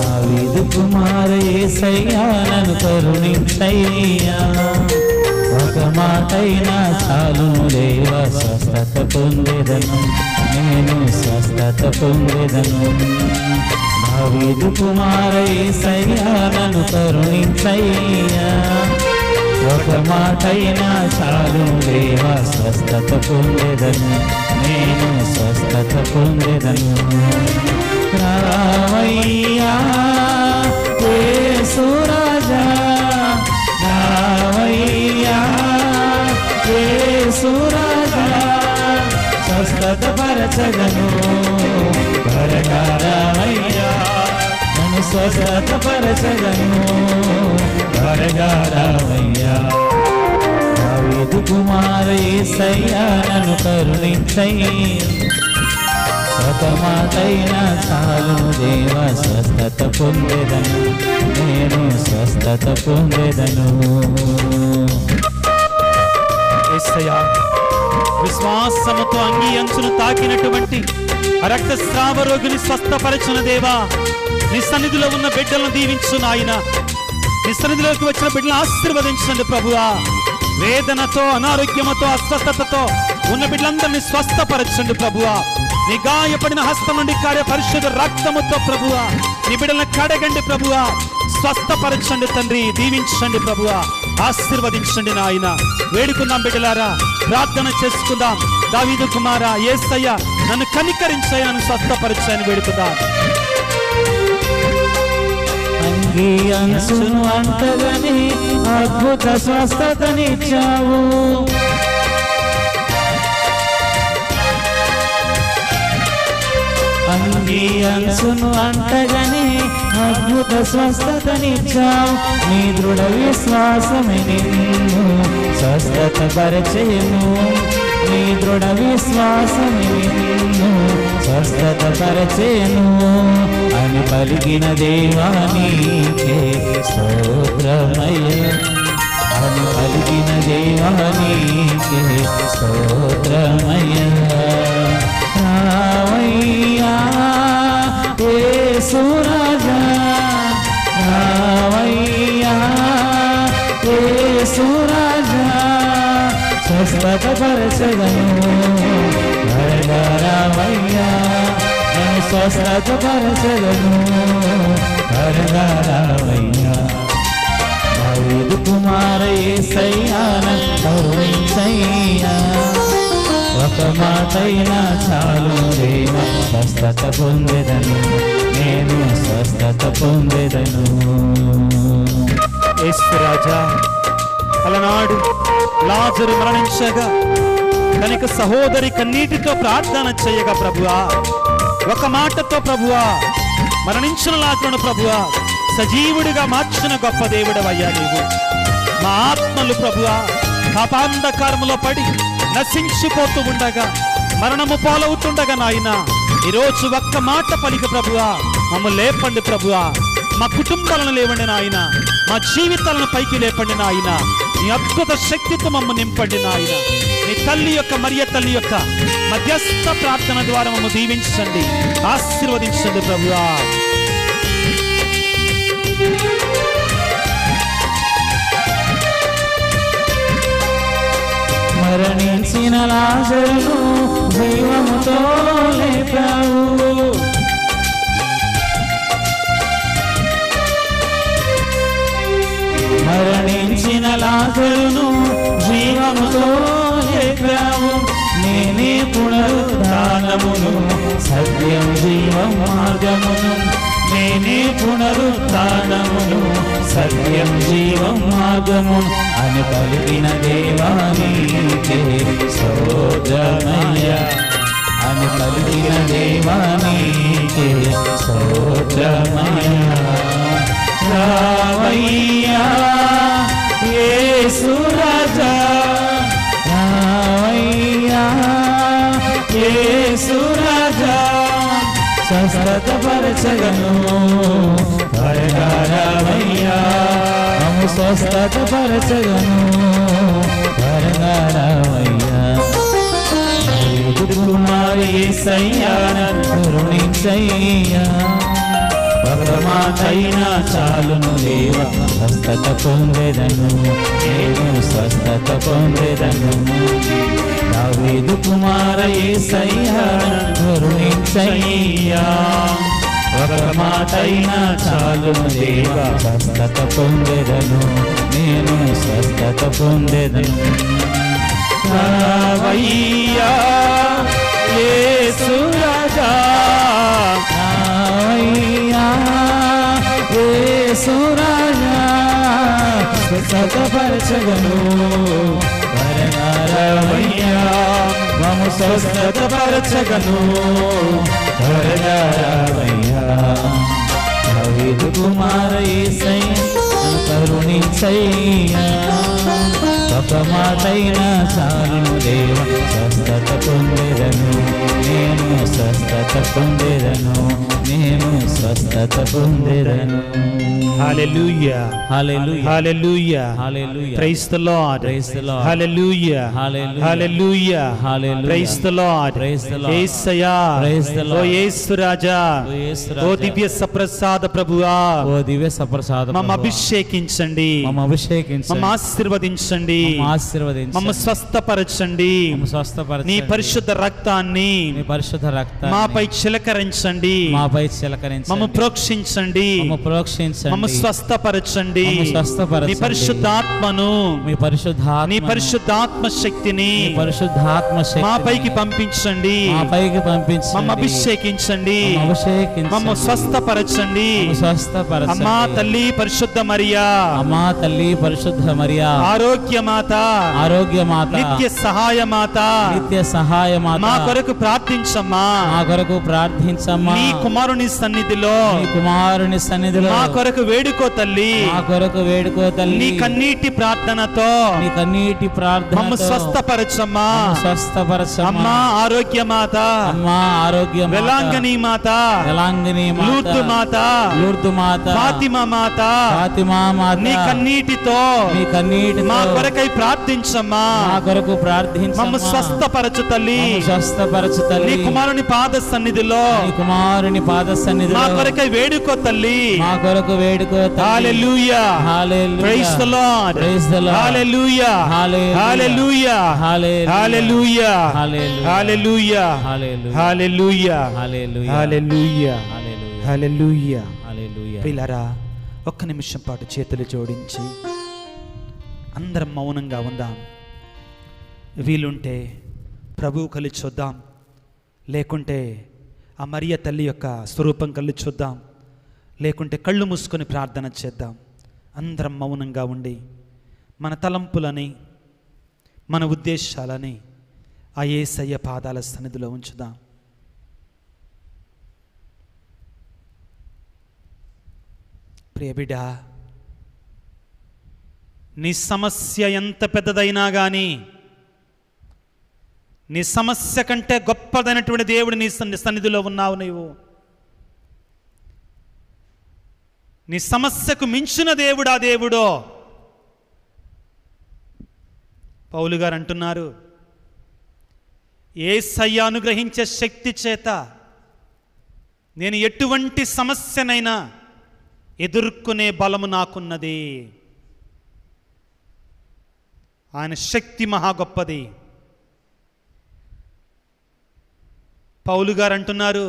దావీదు కుమార యేసయ్యా నన్ను కరుణించయ్యా, ఒక మాటైనా చాలును దేవా, స్వస్థత పొందేదను నేను, స్వస్థత పొందేదను. దావీదు కుమార యేసయ్యా నన్ను కరుణించయ్యా, ఒక మాటైనా చాలును దేవా, స్వస్థత పొందేదను నేను, స్వస్థత పొందేదను. రావయ్యా యేసు రాజా, రావయ్యా యేసు రాజా, స్వస్థత పరచగను త్వరగా రావయ్యా, నన్ను స్వస్థత పరచగను త్వరగా రావయ్యా. దావీదు కుమార యేసయ్యా నన్ను కరుణించయ్యా, ఒక మాటైనా చాలును దేవా, స్వస్థత పొందేదను నేను, స్వస్థత పొందేదను. యేసయ్యా విశ్వాసముతో అంగీ అంచును తాకినటువంటి రక్తస్రావ రోగిని స్వస్థపరచిన దేవా, నీ సన్నిధిలో ఉన్న బిడ్డలను దీవించు నాయన. నీ సన్నిధిలోకి వచ్చిన బిడ్డలను ఆశీర్వదించండి ప్రభువా. వేదనతో అనారోగ్యముతో అస్వస్థతతో ఉన్న బిడ్డలందరినీ స్వస్థపరచండి ప్రభువా. నీ గాయపడిన హస్తం నుండి కార్య పరిశుద్ధ రక్తముతో ప్రభువా నీ బిడ్డలను కడగండి ప్రభువా. స్వస్థపరచండి తండ్రి, దీవించండి ప్రభువా, ఆశీర్వదించండి నాయన. వేడుకుందాం బిడ్డలారా, ప్రార్థన చేసుకుందాం. దావీదు కుమారా యేసయ్యా నన్ను కనికరించయ్యా, నన్ను స్వస్థపరచని వేడుకుందాం. అంగీ అంచును అంటగని అద్భుత స్వస్థతనిచ్చావు, అంగీ అంచును అంటగని అద్భుత స్వస్థతనిచ్చావు. నీ దృఢ విశ్వాసమే నిన్ను స్వస్థత పరిచయము, నీ దృఢ విశ్వాసమే నిన్ను స్వస్థత పరిచయను అని పలికిన దేవానీకే స్తోత్రమయ్య, అని పలికిన దేవానీకే స్తోత్రమయ్య. రావయ్యా యేసు రాజా, రావయ్యా యేసు రాజా, స్వస్థత పరచగను త్వరగా రావయ్యా, నన్ను స్వస్థత పరచగను త్వరగా రావయ్యా. దావీదు కుమార యేసయ్యా నన్ను కరుణించయ్యా, ఒక మాటైనా చాలు దేవా స్వస్థత పొందెదను, నేను స్వస్థత పొందెదను. యేసు రాజా, అలనాడు లాజరు మరణించగా తనకి సహోదరి కన్నీటితో ప్రార్థన చేయగా ప్రభువా, ఒక మాటతో ప్రభువా మరణించిన లాజరును ప్రభువా సజీవుడిగా మార్చిన గొప్ప దేవుడవయ్యా నీవు. మా ఆత్మలు ప్రభువా పాపాంధకారములో పడి నశించిపోతూ ఉండగా, మరణము పాలవుతుండగా నాయన ఈరోజు ఒక్క మాట పలికి ప్రభువా మమ్మల్ని లేపండి ప్రభువా. మా కుటుంబాలను లేవండి నాయన, మా జీవితాలను పైకి లేపండి నాయన. నీ అద్భుత శక్తితో మమ్మల్ని నింపండి నాయన. నీ తల్లి యొక్క మరియ తల్లి యొక్క మధ్యస్థ ప్రార్థన ద్వారా మమ్మల్ని దీవించండి, ఆశీర్వదించండి ప్రభువా. మరణించిన లాజరును జీవముతో లేపావు, మరణించిన లాజరును జీవముతో లేపావు. నేనే పునరుద్ధానమును సత్యం జీవం మార్గమును, నేనే పునరుద్ధానమును సత్యం జీవం మార్గమును అని పలికిన దేవా నీకే స్తోత్రమయ్యా, అని పలికిన దేవా నీకే స్తోత్రమయ్యా. రావయ్యా యేసు రాజా, రావయ్యా యేసు రాజా, స్వస్థతపరచగను త్వరగా రావయ్యా, మమ్ము స్వస్థతపరచగను త్వరగా రావయ్యా. కుమారి యేసయ్యా నన్ను కరుణించయ్యా, ఒక మాటైనా చాలును దేవా స్వస్థత పొందెదను, నేను స్వస్థత పొందెదను. దావీదు కుమార యేసయ్యా నన్ను కరుణించయ్యా, ఒక మాటైనా చాలును దేవా స్వస్థత పొందెదను, నేను స్వస్థత పొందెదను. రావయ్యా యేసు రాజా, రావయ్యా యేసు రాజా, స్వస్థతపరచగను త్వరగా రావయ్యా, మమ్ము స్వస్థతపరచగను త్వరగా రావయ్యా. దావీదు కుమార యేసయ్యా నన్ను కరుణించయ్యా, ఒక మాటైనా చాలును దేవా స్వస్థత పొందెదను, నేను స్వస్థత పొందెదను, నేను స్వస్థత పొందెదను. Hallelujah, hallelujah, hallelujah, hallelujah. Praise the Lord, praise the Lord. Hallelujah, hallelujah, hallelujah, hallelujah. Praise the Lord, praise the Lord. యేసయ్యా, ప్రైజ్ ది లార్డ్. ఓ యేసు రాజా, ఓ యేసు ఓ రాజా, దివ్య సప్రసాద ప్రభువా, ఓ దివ్య సప్రసాద మమ్మ ప్రభువా, అభిషేకించండి, మమ్మ అభిషేకించండి, మమ్మ ఆశీర్వదించండి, మమ్మ ఆశీర్వదించండి, మమ్మ స్వస్థపరచండి. మమ్మ స్వస్థపరచండి. నీ పరిశుద్ధ రక్తాన్ని నీ పరిశుద్ధ రక్తాన్ని మాపై చిలకరించండి, మాపై చిలకరించండి, మమ్మ ప్రోక్షించండి, మమ్మ ప్రోక్షించండి, మమ్మ స్వస్థపరచండి. మమ్మ స్వస్థపరచండి. నీ పరిశుద్ధాత్మను, మీ పరిశుద్ధాత్మ, నీ పరిశుద్ధాత్మ శక్తిని మీ పరిశుద్ధాత్మ శక్తిని మా పైకి పంపించండి, మా పైకి పంపించండి, మమ్మ అభిషేకించండి, మమ్మ అభిషేకించండి, మమ్మ స్వస్థపరచండి. మమ్మ స్వస్థపరచండి. అమ్మా తల్లి పరిశుద్ధ మరియా, అమ్మా తల్లి పరిశుద్ధ మరియా, ఆరోగ్య మాత, ఆరోగ్య మాత, నిత్య సహాయ మాత, నిత్య సహాయ మాత, మా కొరకు ప్రార్థించమ్మా. మా కొరకు ప్రార్థించమ్మా. నీ కుమారుని సన్నిధిలో నీ కుమారుని సన్నిధిలో మా కొరకు వేడుకో తల్లి, మా కొరకు వేడుకో తల్లి. నీ కన్నీటి ప్రార్థనతో నీ కన్నీటి ప్రార్థన మమ్మ స్వస్థపరచమ్మా. స్వస్థపరచమ్మా. అమ్మా ఆరోగ్య మాత, అమ్మా ఆరోగ్య మాత, వెలాంగని మాత, వెలాంగిని మాత, లూర్దు మాత, లూర్దు మాత, ఫాతిమా మాత, ఫాతిమా మాత, నీ కన్నీటితో నీ కన్నీటితో మా కొరకై ప్రార్థించమ్మా. మా కొరకు ప్రార్థించమ్మా. మమ్మ స్వస్థపరచు తల్లి, మమ్మ స్వస్థపరచు నీ తల్లి. కుమారుని పాద సన్నిధిలో నీ కుమారుని పాద సన్నిధిలో మా కొరకై వేడుకో తల్లి. మా కొరకు వేడుకో తల్లి. Hallelujah, hallelujah. Praise the Lord, praise the Lord. Hallelujah, hallelujah. Hallelujah, hallelujah. Hallelujah, hallelujah. Hallelujah, hallelujah. Hallelujah, hallelujah. Hallelujah, hallelujah. Hallelujah. Hallelujah. ప్రియులారా, ఒక్క నిమిషం పాటు చేతులు జోడించి అందరం మౌనంగా ఉందాం. వీలుంటే ప్రభువు కళ్ళు చూద్దాం, లేకుంటే ఆ మరియ తల్లి యొక్క స్వరూపం కళ్ళు చూద్దాం, లేకుంటే కళ్ళు మూసుకొని ప్రార్థన చేద్దాం. అందరం మౌనంగా ఉండి మన తలంపులని, మన ఉద్దేశాలని ఆ యేసయ్య పాదాల సన్నిధిలో ఉంచుదాం. ప్రియబిడా, నీ సమస్య ఎంత పెద్దదైనా కానీ, నీ సమస్య కంటే గొప్పదైనటువంటి దేవుడు నీ సన్నిధిలో ఉన్నావు. నీ సమస్యకు మించిన దేవుడు ఆ దేవుడో. పౌలు గారు అంటున్నారు, యేసయ్య అనుగ్రహించే శక్తి చేత నేను ఎటువంటి సమస్యనైనా ఎదుర్కొనే బలము నాకున్నది. ఆయన శక్తి మహా గొప్పది. పౌలు గారు అంటున్నారు,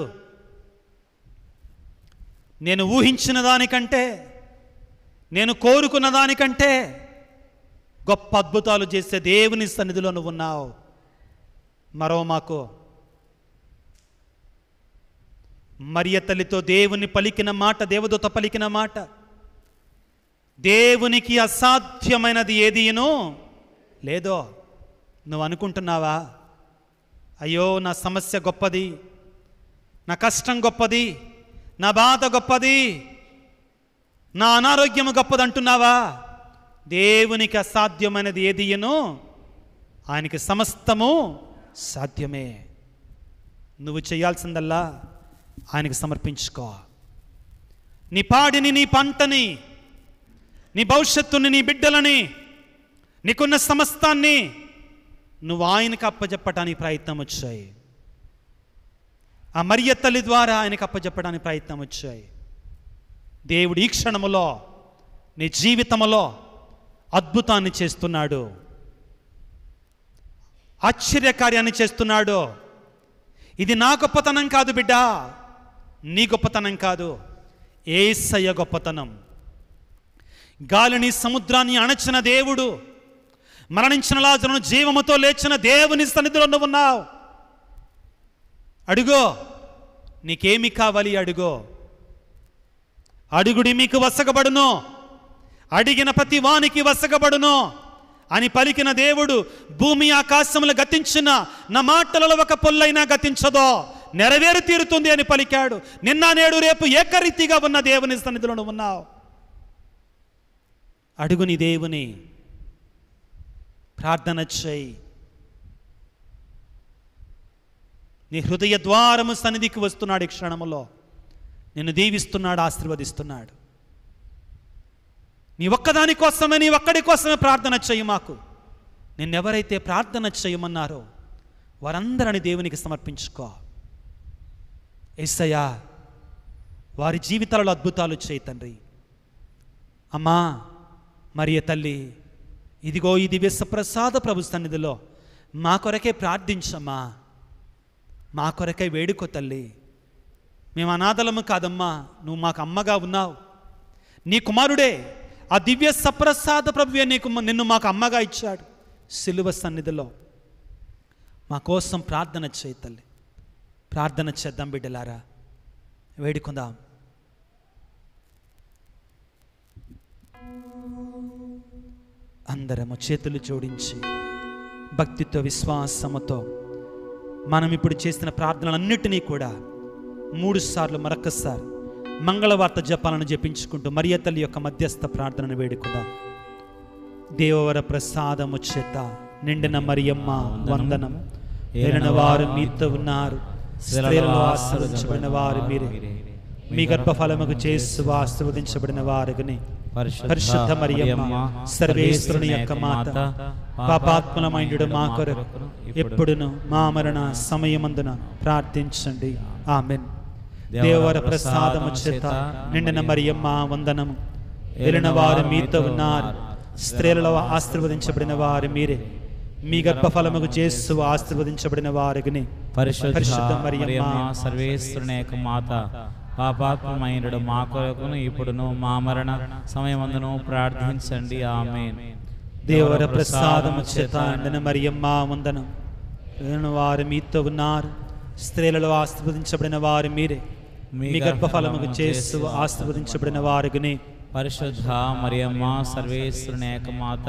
నేను ఊహించిన దానికంటే, నేను కోరుకున్న దానికంటే గొప్ప అద్భుతాలు చేసే దేవుని సన్నిధిలో నువ్వు ఉన్నావు. మరో మాకు మరియ తల్లితో దేవుని పలికిన మాట, దేవదూత పలికిన మాట, దేవునికి అసాధ్యమైనది ఏదీనూ లేదో. నువ్వు అనుకుంటున్నావా, అయ్యో నా సమస్య గొప్పది, నా కష్టం గొప్పది, నా బాధ గొప్పది, నా అనారోగ్యము గొప్పది అంటున్నావా? దేవునికి అసాధ్యమైనది ఏదీనూ ఆయనకి సమస్తము సాధ్యమే. నువ్వు చేయాల్సిందల్లా ఆయనకి సమర్పించుకో. నీ పాడిని, నీ పంటని, నీ భవిష్యత్తుని, నీ బిడ్డలని, నీకున్న సమస్తాన్ని నువ్వు ఆయనకు అప్పచెప్పడానికి ప్రయత్నం వచ్చాయి. ఆ మరియ తల్లి ద్వారా ఆయనకు అప్పచెప్పడానికి ప్రయత్నం వచ్చాయి. దేవుడు ఈ క్షణములో నీ జీవితంలో అద్భుతాన్ని చేస్తున్నాడు, ఆశ్చర్యకార్యాన్ని చేస్తున్నాడు. ఇది నా గొప్పతనం కాదు బిడ్డ, నీ గొప్పతనం కాదు, యేసయ్య గొప్పతనం. గాలిని, సముద్రాన్ని అణచిన దేవుడు, మరణించిన లాజరును జీవముతో లేచిన దేవుని సన్నిధిలో నువ్వు ఉన్నావు. అడుగో, నీకేమి కావాలి అడుగో. అడుగుడి మీకు వసగబడును, అడిగిన ప్రతి వానికి వసగబడును అని పలికిన దేవుడు, భూమి ఆకాశములు గతించిన నా మాటలలో ఒక పొల్లైనా గతించదో, నెరవేరు తీరుతుంది అని పలికాడు. నిన్న నేడు రేపు ఏకరీతిగా ఉన్న దేవుని సన్నిధిలో నువ్వు ఉన్నావు. అడుగు నీ దేవుని, ప్రార్థన చేయి. నీ హృదయ ద్వారము సన్నిధికి వస్తున్నాడు. ఈ క్షణములో నిన్ను దీవిస్తున్నాడు, ఆశీర్వదిస్తున్నాడు. నీ ఒక్కదాని కోసమే, నీ ఒక్కడి కోసమే ప్రార్థన చేయి. మాకు నిన్నెవరైతే ప్రార్థన చేయమన్నారో వారందరిని దేవునికి సమర్పించుకో. యేసయ్యా, వారి జీవితాలలో అద్భుతాలు చేయి తండ్రి. అమ్మా మరియ తల్లి, ఇదిగో ఈ దివ్య ప్రసాద ప్రభు సన్నిధిలో మా కొరకే ప్రార్థించమ్మా, మా కొరకే వేడుకో తల్లి. మేము అనాథలము కాదమ్మా, నువ్వు మాకు అమ్మగా ఉన్నావు. నీ కుమారుడే ఆ దివ్య సప్రసాద ప్రభువే నిన్ను మాకు అమ్మగా ఇచ్చాడు. సిలువ సన్నిధిలో మా కోసం ప్రార్థన చేయి తల్లి. ప్రార్థన చేద్దాం బిడ్డలారా, వేడుకుందాం. అందరము చేతులు జోడించి భక్తితో, విశ్వాసముతో మనం ఇప్పుడు చేసిన ప్రార్థనలన్నిటినీ కూడా 3 సార్లు మరొకసారి మంగళవార్త జపాలను జపించుకుంటూ మరియ తల్లి యొక్క మధ్యస్థ ప్రార్థనను వేడుకుందాం. దేవవర ప్రసాదము చేత నిండిన మరియమ్మ వందనం, ఏలిన వారు మీతో ఉన్నారు, స్త్రీలలో ఆశీర్వదించబడిన వారు మీరే, మీ గర్భఫలముకు యేసు ఆశీర్వదించబడిన వారుని. పరిశుద్ధ మరియమ్మ సర్వేశ్వరుని యొక్క మాత, పాపాత్మలమైనడు మా కొరకు ఎప్పుడును మా మరణ సమయమందున ప్రార్థించండి. ఆమెన్. దేవవర ప్రసాదము చేత నిండిన మరియమ్మ వందనము, ఏలిన వారు మీతో ఉన్నారు, స్త్రీలలో ఆశీర్వదించబడిన వారు మీరే, మీ గర్భఫలముకు యేసు ఆశీర్వదించబడిన వారుని. పరిశుద్ధ మరియమ్మ సర్వేశ్వరుని యొక్క మాత, పాపాత్మమైనడు మా కొరకును ఇప్పుడును మా మరణ సమయమందును ప్రార్థించండి. ఆమేన్. దేవర ప్రసాదము చేత నిండిన మరియమ్మ వందనం, వారు మీతో ఉన్నారు, స్త్రీలలో ఆశీర్వదించబడిన వారు మీరే, మీ గర్భఫలముకు చేస్తూ ఆశీర్వదించబడిన వారుగునే. పరిశుద్ధ మరియమ్మ సర్వేశ్వరుని ఏకమాత,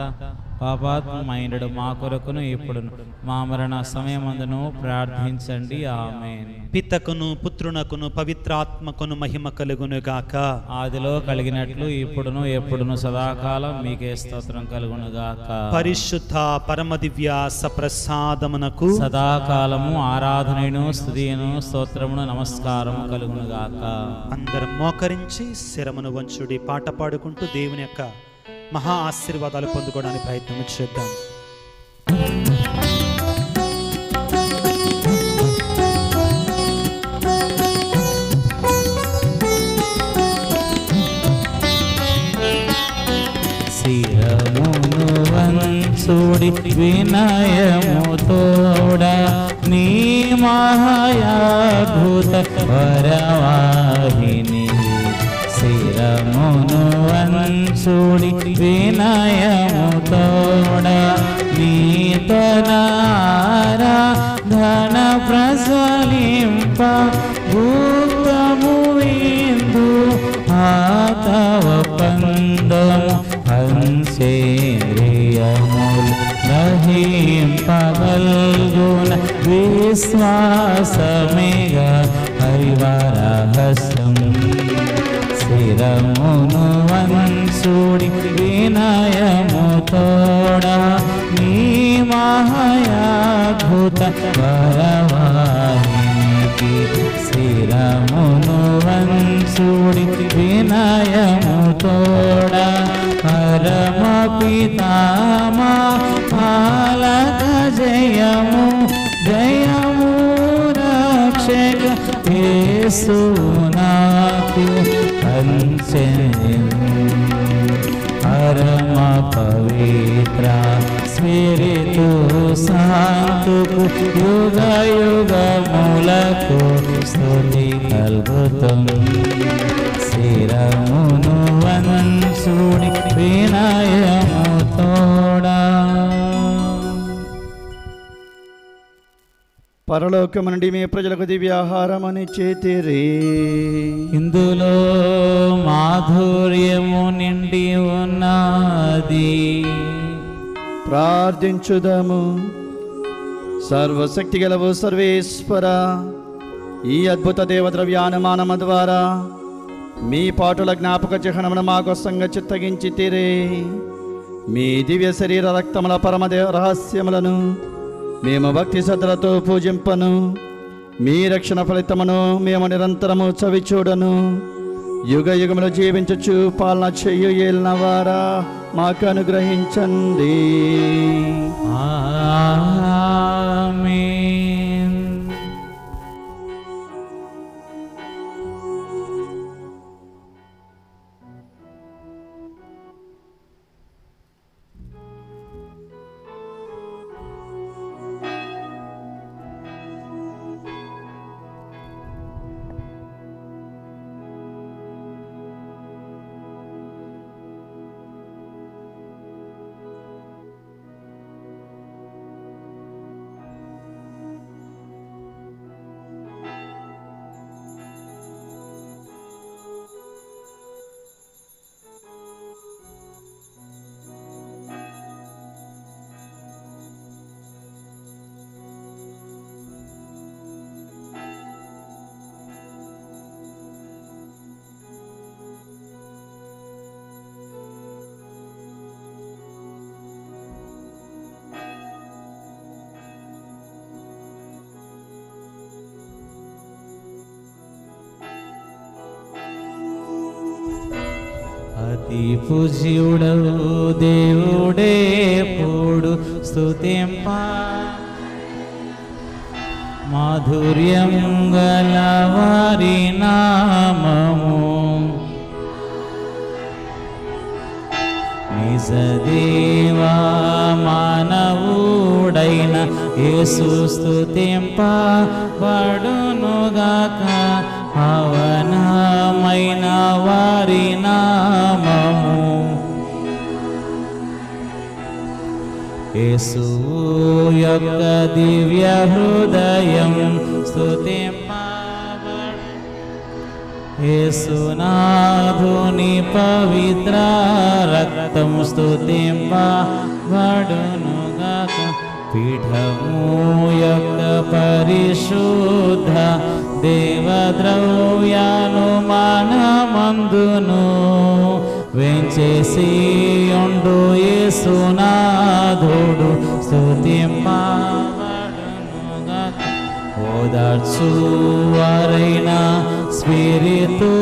పాపాత్మైనడు మా కొరకును ఇప్పుడు మా మరణ సమయమందును ప్రార్థించండి. ఆమేన్. పితకును పుత్రునకును పవిత్రాత్మకును మహిమ కలుగును గాక. ఆదిలో కలిగినట్లు ఇప్పుడును ఎప్పుడును సదాకాలం మీకే స్తోత్రం కలుగును గాక. పరిశుద్ధ పరమ దివ్య సప్రసాదమునకు సదాకాలము ఆరాధనను స్తుతియను స్తోత్రమును నమస్కారము కలుగును గాక. అందరం మోకరించి శిరమును వంచుడి. పాట పాడుకుంటూ దేవుని యొక్క మహా ఆశీర్వాదాలు పొందుకోవడానికి ప్రయత్నం చేద్దాం. శిరమును వంచుడి వినయము తోడ నీ మహాయాద్భుత వరవాహిని. శిరమును వంచుడి వినయము తోడ నీతనారా ధన ప్రజ్వలింప భూతము విందు ఆతవ పందము హంసేంద్రియములు గ్రహింపగల్గున విశ్వాసమేగ హరివరహస్యం. శిరమును వంచుడి వినయము తోడ నీ మహాయాద్భుత వరవాహినికి. శిరమును వంచుడి వినయము తోడ పరమ పితామా పాలక జయము జయము రక్షక యేసు నాకు పరమ పవిత్ర స్పిరితు శాంతుకు యుగ యుగములకు స్తుతి కల్గుతం. శిరమును వంచుడి వినయము తోడా. పరలోకము నుండి మీ ప్రజలకు దివ్యాహారమని చేతిరి. ఇందులో మాధుర్యము నిండి ఉన్నది. ప్రార్థించుదాము. సర్వశక్తి గలవు సర్వేశ్వర, ఈ అద్భుత దేవద్రవ్యానుమానము ద్వారా మీ పాటుల జ్ఞాపక చిహ్నమును మా కోసంగా చిత్తగించి తీరే. మీ దివ్య శరీర రక్తముల పరమదేవ రహస్యములను మేము భక్తి శ్రద్ధలతో పూజింపను. మీ రక్షణ ఫలితమును మేము నిరంతరము చవిచూడను. యుగ యుగములు జీవించచ్చు పాలన చెయ్యు ఏలినవారా మాకు అనుగ్రహించండి. ఆమేన్. అతి పూజ్యుడవు దేవుడే పూడు స్తుతింప. మాధుర్యం గల వారి నామము నిజ దేవా మానవుడైన యేసు స్తుతింప పడునుగాక. పవనమైన వారి నామము యేసు యొక్క దివ్య హృదయం స్తుతింపబడు. యేసునాథుని పవిత్ర రక్తం స్తుతింపబడునుగాక. పీఠము యొక్క పరిశుద్ధ దేవద్రవ్యాను మనమందును వెంచేసి ఉండు యేసునాథుడు స్తుతింపబడునుగాక. ఓదార్చువారైన స్పిరితు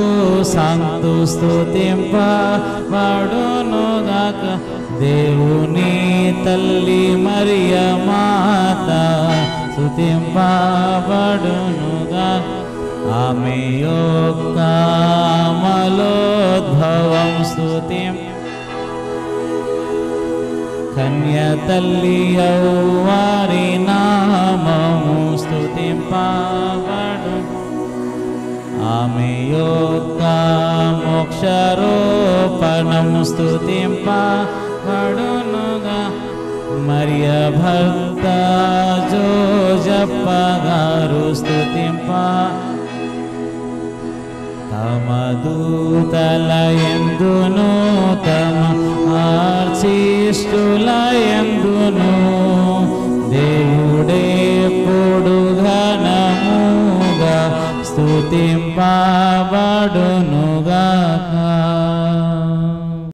సంతు స్తుతింపబడునుగాక. దేవుని తల్లి మరియ మాత స్తుతింపబడునుగాక. ఆమె యొక్క అమలోద్భవం కన్య తల్లి వారి నామము స్తుతింపబడు. ఆమె యొక్క మోక్షారోపణం స్తుతింపబడునుగా. మరియ భక్త జోజప్ప గారు స్తుతింప తమ దూతల యందును తమ ఆర్చిష్టుల యందును దేవుడెప్పుడు ఘనముగా స్తుతింపబడునుగాక.